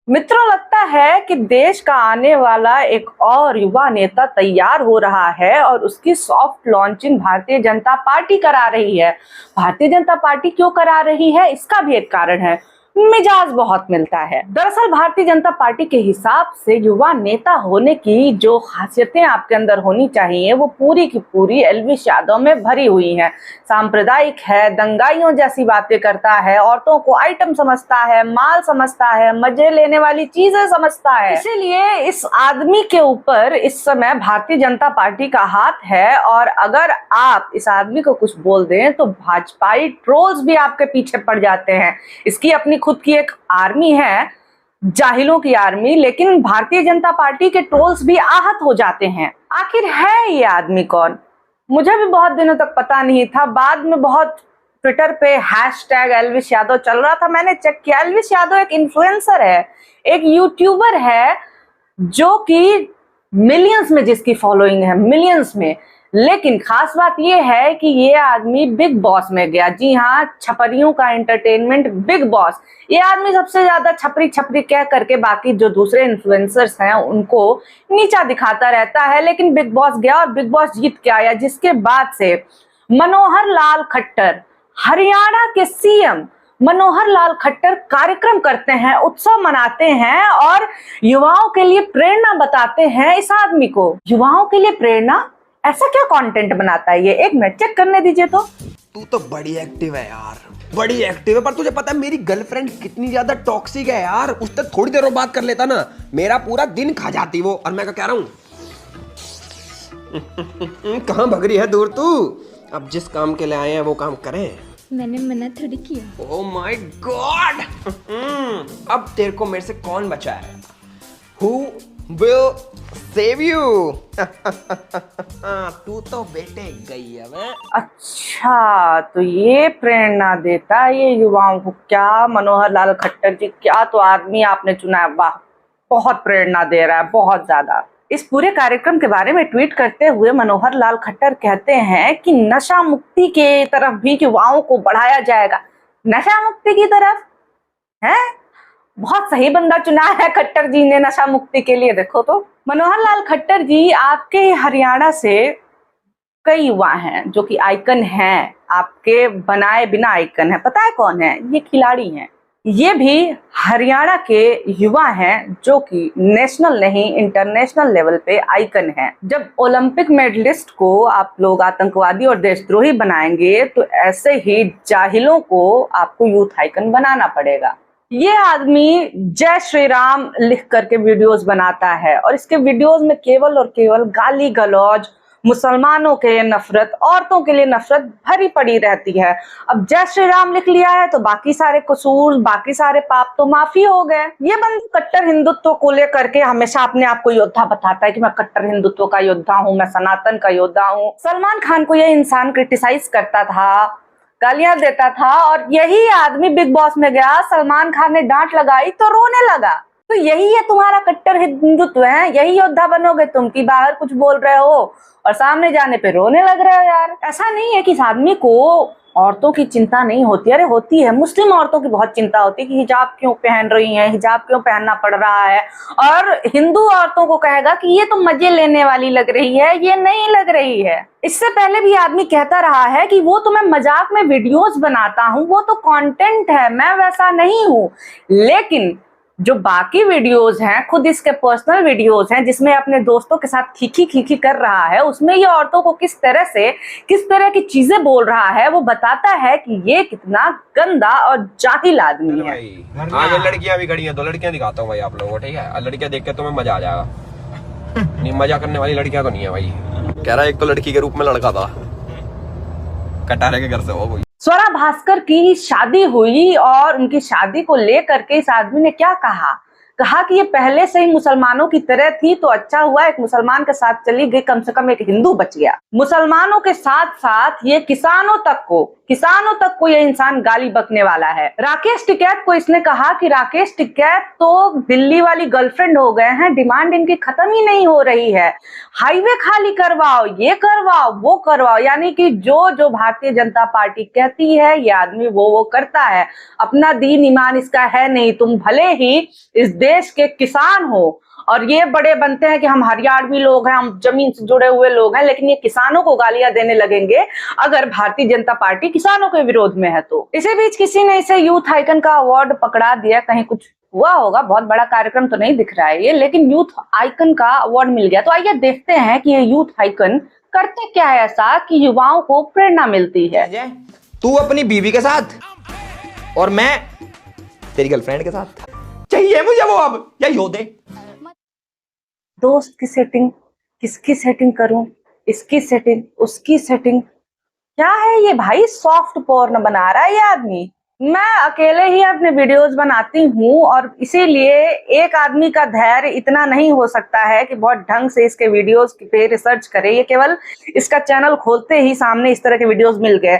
मित्रों, लगता है कि देश का आने वाला एक और युवा नेता तैयार हो रहा है और उसकी soft launching Bharatiya Janata party करा रही है। भारतीय जनता पार्टी क्यों करा रही है, इसका भी एक कारण है। मिजाज बहुत मिलता है। दरअसल भारतीय जनता पार्टी के हिसाब से युवा नेता होने की जो खासियतें आपके अंदर होनी चाहिए वो पूरी की पूरी एलवीश यादव में भरी हुई हैं। सांप्रदायिक है, दंगाइयों जैसी बातें करता है, औरतों को आइटम समझता है, माल समझता है, मजे लेने वाली चीजें समझता है। इसीलिए इस आदमी के ऊपर इस समय भारतीय जनता पार्टी का हाथ है और अगर आप इस आदमी को कुछ बोल दें तो भाजपाई ट्रोल्स भी आपके पीछे पड़ जाते हैं। इसकी अपनी खुद की एक आर्मी है, जाहिलों की आर्मी, लेकिन भारतीय जनता पार्टी के ट्रोल्स भी आहत हो जाते हैं। आखिर है ये आदमी कौन? मुझे भी बहुत दिनों तक पता नहीं था। बाद में बहुत ट्विटर पे हैशटैग एल्विश यादव चल रहा था, मैंने चेक किया। एल्विश यादव एक इन्फ्लुएंसर है, एक यूट्यूबर है जो कि मिलियंस में जिसकी फॉलोइंग है, मिलियंस में। लेकिन खास बात यह है कि ये आदमी बिग बॉस में गया। जी हाँ, छपरियों का एंटरटेनमेंट बिग बॉस। ये आदमी सबसे ज्यादा छपरी छपरी कह करके बाकी जो दूसरे इन्फ्लुएंसर्स हैं उनको नीचा दिखाता रहता है, लेकिन बिग बॉस गया और बिग बॉस जीत के आया, जिसके बाद से मनोहर लाल खट्टर, हरियाणा के सीएम मनोहर लाल खट्टर कार्यक्रम करते हैं, उत्सव मनाते हैं और युवाओं के लिए प्रेरणा बताते हैं। इस आदमी को युवाओं के लिए प्रेरणा, ऐसा क्या कंटेंट बनाता है ये? एक मिनट चेक करने दीजिए। तो तू तो बड़ी एक्टिव है यार, बड़ी एक्टिव है। पर तुझे पता है मेरी गर्लफ्रेंड कितनी ज्यादा टॉक्सिक है यार। उससे थोड़ी देर और बात कर लेता ना, मेरा पूरा दिन खा जाती वो। और मैं क्या कह रहा हूँ कहाँ भग रही है दूर तू? अब जिस काम के लिए आए हैं वो काम करें। मैंने मना थोड़ी किया। Oh my God. अब तेरे को मेरे से कौन बचा है? Who will save you? तू तो बेटे गई है मैं। अच्छा, तो ये प्रेरणा देता है ये युवाओं को? क्या मनोहर लाल खट्टर जी, क्या तो आदमी आपने चुना है। वाह, बहुत प्रेरणा दे रहा है, बहुत ज्यादा। इस पूरे कार्यक्रम के बारे में ट्वीट करते हुए मनोहर लाल खट्टर कहते हैं कि नशा मुक्ति के तरफ भी युवाओं को बढ़ाया जाएगा। नशा मुक्ति की तरफ है? बहुत सही बंदा चुना है खट्टर जी ने नशा मुक्ति के लिए। देखो तो मनोहर लाल खट्टर जी, आपके हरियाणा से कई युवा हैं जो कि आइकन हैं, आपके बनाए बिना आइकन है। पता है कौन है? ये खिलाड़ी हैं। ये भी हरियाणा के युवा हैं जो कि नेशनल नहीं इंटरनेशनल लेवल पे आइकन हैं। जब ओलंपिक मेडलिस्ट को आप लोग आतंकवादी और देशद्रोही बनाएंगे तो ऐसे ही जाहिलों को आपको यूथ आइकन बनाना पड़ेगा। ये आदमी जय श्री राम लिख करके वीडियोस बनाता है और इसके वीडियोस में केवल और केवल गाली गलौज, मुसलमानों के लिए नफरत, औरतों के लिए नफरत भरी पड़ी रहती है। अब जय श्री राम लिख लिया है तो बाकी सारे कसूर, बाकी सारे पाप तो माफी हो गए। ये बंदा कट्टर हिंदुत्व को लेकर के हमेशा अपने आप को योद्धा बताता है कि मैं कट्टर हिंदुत्व का योद्धा हूँ, मैं सनातन का योद्धा हूँ। सलमान खान को यह इंसान क्रिटिसाइज करता था, गालियां देता था और यही आदमी बिग बॉस में गया, सलमान खान ने डांट लगाई तो रोने लगा। तो यही है तुम्हारा कट्टर हिंदुत्व है? यही योद्धा बनोगे तुम कि बाहर कुछ बोल रहे हो और सामने जाने पे रोने लग रहे हो? यार, ऐसा नहीं है कि इस आदमी को औरतों की चिंता नहीं होती। अरे होती है, मुस्लिम औरतों की बहुत चिंता होती है कि हिजाब क्यों पहन रही हैं, हिजाब क्यों पहनना पड़ रहा है। और हिंदू औरतों को कहेगा कि ये तो मजे लेने वाली लग रही है, ये नहीं लग रही है। इससे पहले भी आदमी कहता रहा है कि वो तो मैं मजाक में वीडियोस बनाता हूँ, वो तो कंटेंट है, मैं वैसा नहीं हूँ। लेकिन जो बाकी वीडियोस हैं, खुद इसके पर्सनल वीडियोस हैं जिसमें अपने दोस्तों के साथ खीखी खीखी कर रहा है, उसमें ये औरतों को किस तरह की चीजें बोल रहा है वो बताता है कि ये कितना गंदा और जाहिल आदमी है। आगे लड़कियां भी खड़ी हैं, 2 लड़कियां दिखाता हूँ भाई आप लोगों को, ठीक है? लड़कियां देख के तुम्हें मजा आ जाएगा। नहीं, मजा करने वाली लड़कियां तो नहीं है भाई। कह रहा है एक तो लड़की के रूप में लड़का था, कटारे के घर से वो। स्वरा भास्कर की शादी हुई और उनकी शादी को लेकर के इस आदमी ने क्या कहा कि ये पहले से ही मुसलमानों की तरह थी तो अच्छा हुआ एक मुसलमान के साथ चली गई, कम से कम एक हिंदू बच गया। मुसलमानों के साथ साथ ये किसानों तक को ये इंसान गाली बकने वाला है। राकेश टिकैत को इसने कहा कि राकेश टिकैत तो दिल्ली वाली गर्लफ्रेंड हो गए हैं, डिमांड इनकी खत्म ही नहीं हो रही है, हाईवे खाली करवाओ, ये करवाओ, वो करवाओ। यानी कि जो भारतीय जनता पार्टी कहती है ये आदमी वो करता है। अपना दीन ईमान इसका है नहीं। तुम भले ही इस देश के किसान हो और ये बड़े बनते हैं कि हम हरियाणवी लोग हैं, हम जमीन से जुड़े हुए लोग हैं, लेकिन ये किसानों को गालियां देने लगेंगे अगर भारतीय जनता पार्टी किसानों के विरोध में है तो। इसी बीच किसी ने इसे यूथ आइकन का अवार्ड पकड़ा दिया, कहीं कुछ हुआ होगा, बहुत बड़ा कार्यक्रम तो नहीं दिख रहा है ये, लेकिन यूथ आइकन का अवार्ड मिल गया। तो आइए देखते हैं कि ये यूथ आइकन करते क्या है ऐसा कि युवाओं को प्रेरणा मिलती है। तू अपनी बीवी के साथ और मैं तेरी गर्लफ्रेंड के साथ, चाहिए मुझे वो अब यही हो दे। दोस्त की सेटिंग, किसकी सेटिंग करूं, इसकी सेटिंग, उसकी सेटिंग, क्या है ये भाई? सॉफ्ट पोर्न बना रहा है ये आदमी। मैं अकेले ही अपने वीडियोस बनाती हूँ और इसीलिए एक आदमी का धैर्य इतना नहीं हो सकता है कि बहुत ढंग से इसके वीडियोस पे रिसर्च करे। ये केवल इसका चैनल खोलते ही सामने इस तरह के वीडियोस मिल गए,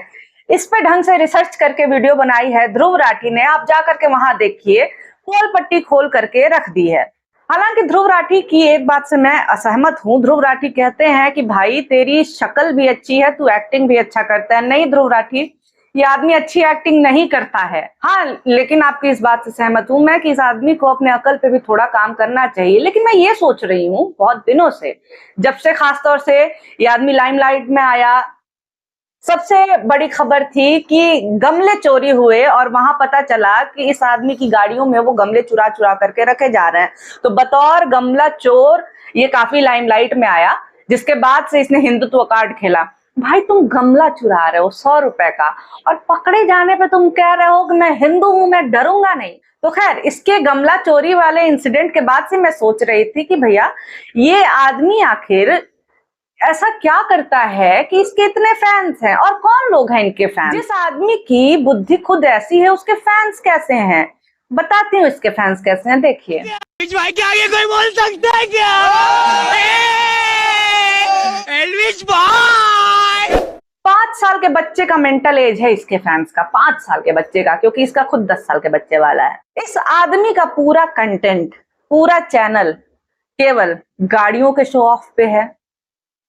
इस पे ढंग से रिसर्च करके वीडियो बनाई है ध्रुव राठी ने। आप जा करके वहां देखिए, पोल पट्टी खोल करके रख दी है। हालांकि ध्रुव राठी की एक बात से मैं असहमत हूँ। ध्रुव राठी कहते हैं कि भाई तेरी शक्ल भी अच्छी है, तू एक्टिंग भी अच्छा करता है। नहीं ध्रुव राठी, ये आदमी अच्छी एक्टिंग नहीं करता है। हाँ, लेकिन आपकी इस बात से सहमत हूं मैं कि इस आदमी को अपने अकल पे भी थोड़ा काम करना चाहिए। लेकिन मैं ये सोच रही हूँ बहुत दिनों से, जब से खासतौर से ये आदमी लाइमलाइट में आया, सबसे बड़ी खबर थी कि गमले चोरी हुए और वहां पता चला कि इस आदमी की गाड़ियों में वो गमले चुरा चुरा करके रखे जा रहे हैं। तो बतौर गमला चोर ये काफी लाइमलाइट में आया, जिसके बाद से इसने हिंदुत्व कार्ड खेला। भाई तुम गमला चुरा रहे हो 100 रुपए का, और पकड़े जाने पे तुम कह रहे हो कि मैं हिंदू हूं, मैं डरूंगा नहीं। तो खैर, इसके गमला चोरी वाले इंसिडेंट के बाद से मैं सोच रही थी कि भैया ये आदमी आखिर ऐसा क्या करता है कि इसके इतने फैंस हैं, और कौन लोग हैं इनके फैंस? जिस आदमी की बुद्धि खुद ऐसी है उसके फैंस कैसे हैं? बताती हूँ इसके फैंस कैसे हैं, देखिए। भाई के आगे कोई बोल सकता है क्या? एल्विश भाई 5 साल के बच्चे का मेंटल एज है इसके फैंस का, 5 साल के बच्चे का, क्योंकि इसका खुद 10 साल के बच्चे वाला है। इस आदमी का पूरा कंटेंट, पूरा चैनल केवल गाड़ियों के शो ऑफ पे है,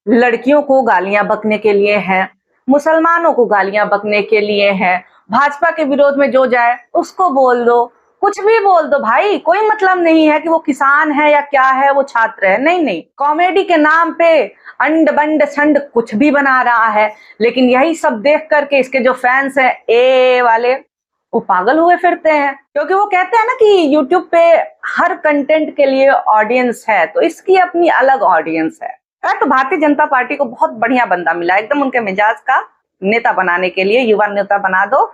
लड़कियों को गालियां बकने के लिए है, मुसलमानों को गालियां बकने के लिए है, भाजपा के विरोध में जो जाए उसको बोल दो, कुछ भी बोल दो भाई, कोई मतलब नहीं है कि वो किसान है या क्या है, वो छात्र है। नहीं नहीं, कॉमेडी के नाम पे अंड बंड संड कुछ भी बना रहा है। लेकिन यही सब देख करके इसके जो फैंस हैं ए वाले, वो पागल हुए फिरते हैं, क्योंकि वो कहते हैं ना कि YouTube पे हर कंटेंट के लिए ऑडियंस है, तो इसकी अपनी अलग ऑडियंस है। तो भारतीय जनता पार्टी को बहुत बढ़िया बंदा मिला, एकदम उनके मिजाज का नेता बनाने के लिए। युवा नेता बना दो,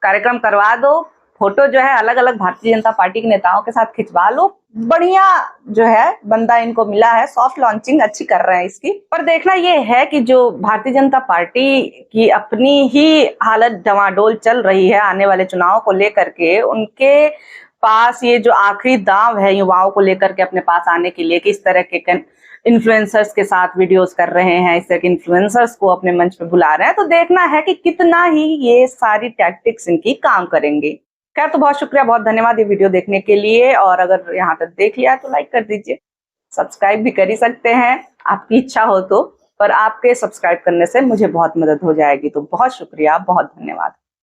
कार्यक्रम करवा दो, फोटो जो है अलग अलग भारतीय जनता पार्टी के नेताओं के साथ खिंचवा लो। बढ़िया जो है बंदा इनको मिला है, सॉफ्ट लॉन्चिंग अच्छी कर रहे हैं इसकी। पर देखना ये है कि जो भारतीय जनता पार्टी की अपनी ही हालत डवाडोल चल रही है आने वाले चुनाव को लेकर के, उनके पास ये जो आखिरी दांव है युवाओं को लेकर के अपने पास आने के लिए, कि इस तरह के इन्फ्लुएंसर्स के साथ वीडियोस कर रहे हैं, इस तरह के इन्फ्लुएंसर्स को अपने मंच पे बुला रहे हैं। तो देखना है कि कितना ही ये सारी टैक्टिक्स इनकी काम करेंगे। खैर, तो बहुत शुक्रिया, बहुत धन्यवाद ये वीडियो देखने के लिए। और अगर यहाँ तक देख लिया तो लाइक कर दीजिए, सब्सक्राइब भी कर ही सकते हैं आपकी इच्छा हो तो, पर आपके सब्सक्राइब करने से मुझे बहुत मदद हो जाएगी। तो बहुत शुक्रिया, बहुत धन्यवाद।